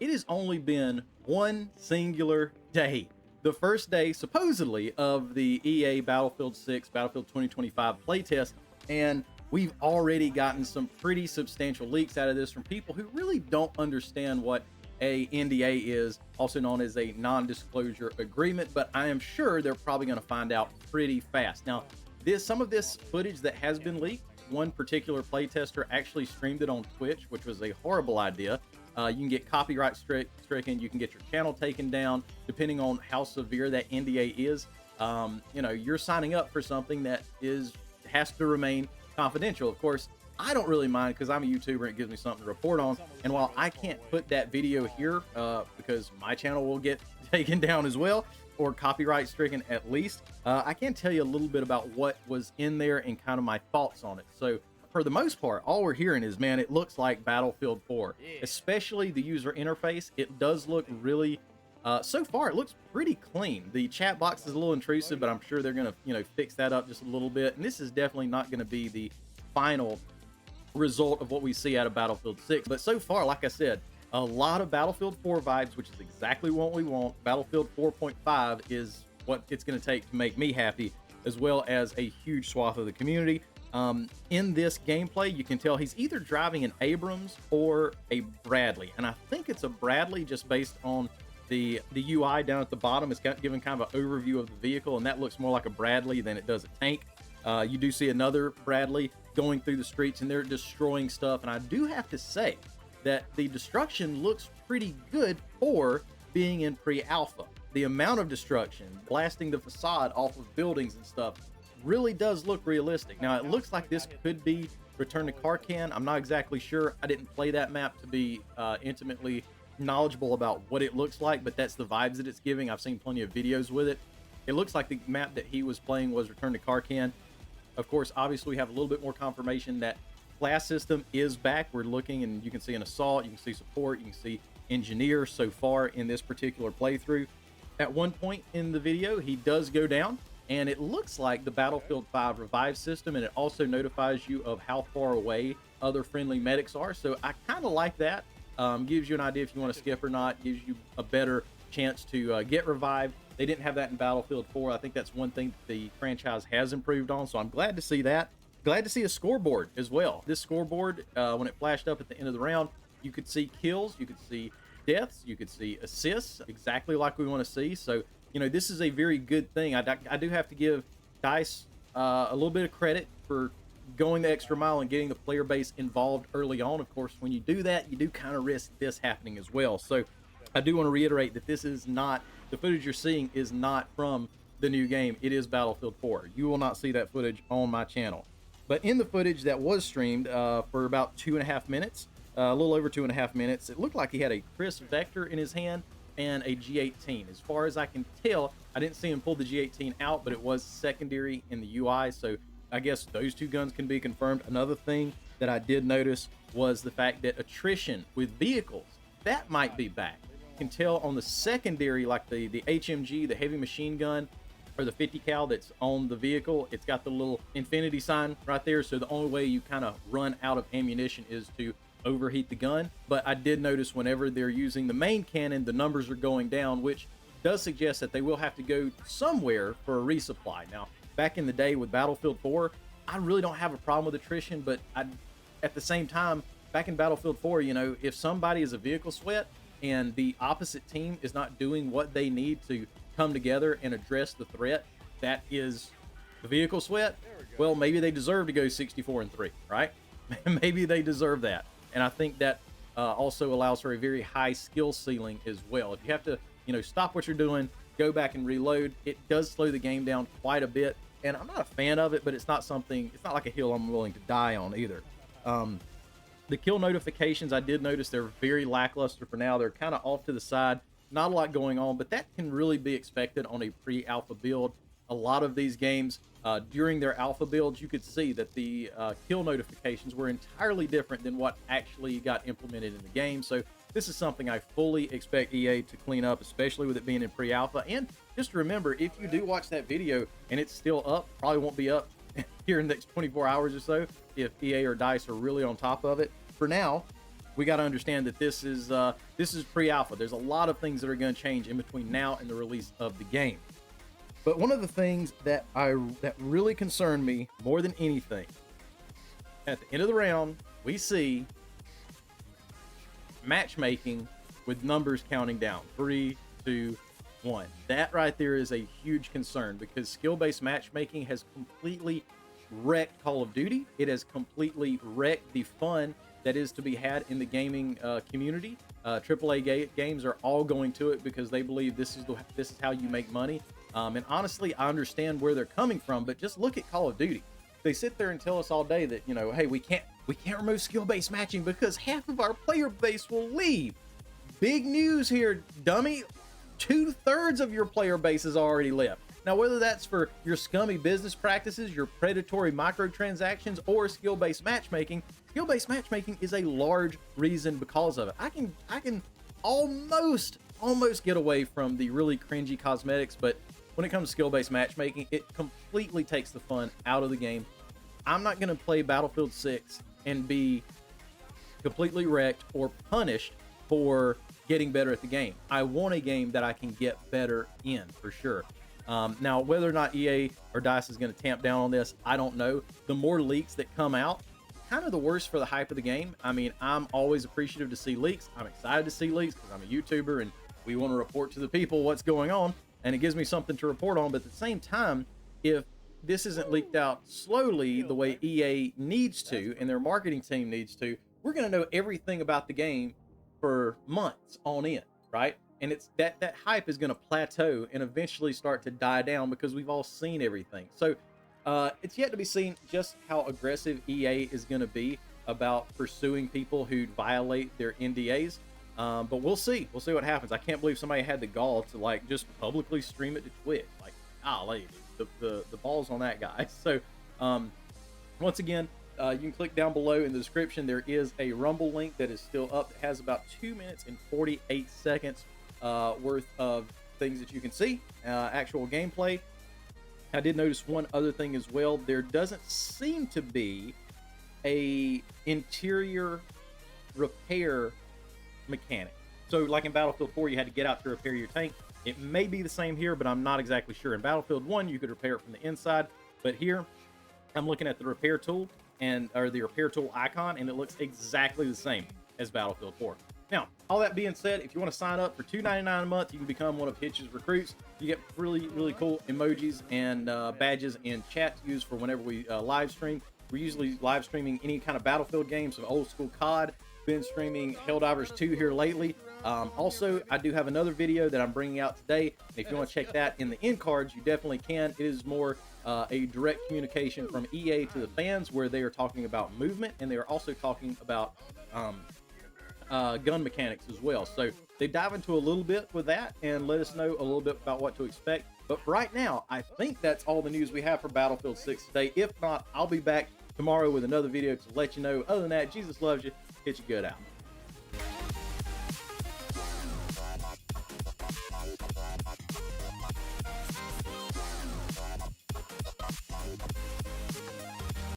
it has only been one singular day. The first day, supposedly, of the EA Battlefield 6, Battlefield 2025 playtest, and we've already gotten some pretty substantial leaks out of this from people who really don't understand what a NDA is, also known as a non-disclosure agreement, but I am sure they're probably going to find out pretty fast. Now, some of this footage that has been leaked, one particular playtester actually streamed it on Twitch, which was a horrible idea. You can get copyright stricken, you can get your channel taken down, depending on how severe that NDA is. You know, you're signing up for something that has to remain confidential. Of course, I don't really mind because I'm a YouTuber and it gives me something to report on. And while I can't put that video here because my channel will get taken down as well, or copyright stricken at least, I can tell you a little bit about what was in there and kind of my thoughts on it. So for the most part, all we're hearing is, man, it looks like Battlefield 4, especially the user interface. It does look really, so far, it looks pretty clean. The chat box is a little intrusive, but I'm sure they're going to, you know, fix that up just a little bit. And this is definitely not going to be the final result of what we see out of Battlefield 6. But so far, like I said, a lot of Battlefield 4 vibes, which is exactly what we want. Battlefield 4.5 is what it's going to take to make me happy, as well as a huge swath of the community. In this gameplay, you can tell he's either driving an Abrams or a Bradley, and I think it's a Bradley just based on the UI down at the bottom. It's giving kind of an overview of the vehicle, and that looks more like a Bradley than it does a tank. You do see another Bradley going through the streets, and they're destroying stuff, and I do have to say that the destruction looks pretty good for being in pre-alpha. The amount of destruction, blasting the facade off of buildings and stuff, really does look realistic. Now, it looks like this could be Return to Karkan. I'm not exactly sure. I didn't play that map to be intimately knowledgeable about what it looks like, but that's the vibes that it's giving. I've seen plenty of videos with it. It looks like the map that he was playing was Return to Karkan. Of course, obviously, we have a little bit more confirmation that class system is back. We're looking, and you can see an assault, you can see support, you can see engineer so far in this particular playthrough. At one point in the video, he does go down, and it looks like the Battlefield 5 revive system, and it also notifies you of how far away other friendly medics are. So I kind of like that. Gives you an idea if you want to skip or not, gives you a better chance to get revived. They didn't have that in Battlefield 4. I think that's one thing that the franchise has improved on, so I'm glad to see that. Glad to see a scoreboard as well. This scoreboard, when it flashed up at the end of the round, you could see kills, you could see deaths, you could see assists, exactly like we want to see. So, you know, this is a very good thing. I do have to give DICE a little bit of credit for going the extra mile and getting the player base involved early on. Of course, when you do that, you do kind of risk this happening as well. So I do want to reiterate that this is not, the footage you're seeing is not from the new game. It is Battlefield 4. You will not see that footage on my channel. But in the footage that was streamed for about 2.5 minutes, a little over 2.5 minutes, it looked like he had a Chris Vector in his hand and a G18. As far as I can tell, I didn't see him pull the G18 out, but it was secondary in the UI, so I guess those two guns can be confirmed. Another thing that I did notice was the fact that attrition with vehicles, that might be back. You can tell on the secondary, like the HMG, the heavy machine gun, or the 50 cal that's on the vehicle, it's got the little infinity sign right there, so the only way you kind of run out of ammunition is to overheat the gun. But I did notice whenever they're using the main cannon, the numbers are going down, which does suggest that they will have to go somewhere for a resupply. Now, back in the day with Battlefield 4, I really don't have a problem with attrition, but at the same time, back in Battlefield 4, you know, if somebody is a vehicle sweat and the opposite team is not doing what they need to come together and address the threat that is the vehicle sweat, well, maybe they deserve to go 64-3, right? Maybe they deserve that. And I think that also allows for a very high skill ceiling as well. If you have to, you know, stop what you're doing, go back and reload, it does slow the game down quite a bit. And I'm not a fan of it, but it's not something, it's not like a hill I'm willing to die on either. The kill notifications, I did notice they're very lackluster for now. They're kind of off to the side. Not a lot going on, but that can really be expected on a pre-alpha build. A lot of these games, during their alpha builds, you could see that the kill notifications were entirely different than what actually got implemented in the game. So this is something I fully expect EA to clean up, especially with it being in pre-alpha. And just remember, if you do watch that video and it's still up, probably won't be up here in the next 24 hours or so if EA or DICE are really on top of it. For now, we got to understand that this is pre-alpha. There's a lot of things that are going to change in between now and the release of the game. But one of the things that really concerned me more than anything, at the end of the round, we see matchmaking with numbers counting down 3, 2, 1. That right there is a huge concern, because skill-based matchmaking has completely wrecked Call of Duty. It has completely wrecked the fun that is to be had in the gaming community. AAA games are all going to it because they believe this is how you make money. And honestly, I understand where they're coming from, but just look at Call of Duty. They sit there and tell us all day that, you know, hey, we can't remove skill-based matching because half of our player base will leave. Big news here, dummy. 2/3 of your player base is already left. Now, whether that's for your scummy business practices, your predatory microtransactions, or skill-based matchmaking is a large reason because of it. I can almost get away from the really cringy cosmetics, but when it comes to skill-based matchmaking, it completely takes the fun out of the game. I'm not going to play Battlefield 6 and be completely wrecked or punished for getting better at the game. I want a game that I can get better in, for sure. Now, whether or not EA or DICE is going to tamp down on this, I don't know. The more leaks that come out, kind of the worse for the hype of the game. I mean, I'm always appreciative to see leaks. I'm excited to see leaks because I'm a YouTuber and we want to report to the people what's going on, and it gives me something to report on. But at the same time, if this isn't leaked out slowly the way EA needs to and their marketing team needs to, we're going to know everything about the game for months on end, right? And it's that hype is going to plateau and eventually start to die down because we've all seen everything. So it's yet to be seen just how aggressive EA is going to be about pursuing people who violate their NDAs. But we'll see what happens. I can't believe somebody had the gall to like just publicly stream it to Twitch. Like, golly, the balls on that guy. So once again, you can click down below in the description. There is a Rumble link that is still up. It has about 2 minutes and 48 seconds worth of things that you can see, actual gameplay. I did notice one other thing as well. There doesn't seem to be a interior repair mechanic. So like in Battlefield 4, you had to get out to repair your tank. It may be the same here, but I'm not exactly sure. In Battlefield 1, you could repair it from the inside, but here I'm looking at the repair tool or the repair tool icon, and it looks exactly the same as Battlefield 4. Now, all that being said, if you want to sign up for $2.99 a month, you can become one of Hitch's recruits. You get really, really cool emojis and badges in chat to use for whenever we live stream. We're usually live streaming any kind of Battlefield games, so old school COD. Been streaming Helldivers 2 here lately. Also, I do have another video that I'm bringing out today. If you want to check that in the end cards, you definitely can. It is more a direct communication from EA to the fans, where they are talking about movement, and they are also talking about gun mechanics as well. So they dive into a little bit with that and let us know a little bit about what to expect. But right now, I think that's all the news we have for Battlefield 6 today. If not, I'll be back tomorrow with another video to let you know. Other than that, Jesus loves you. Hit you good out.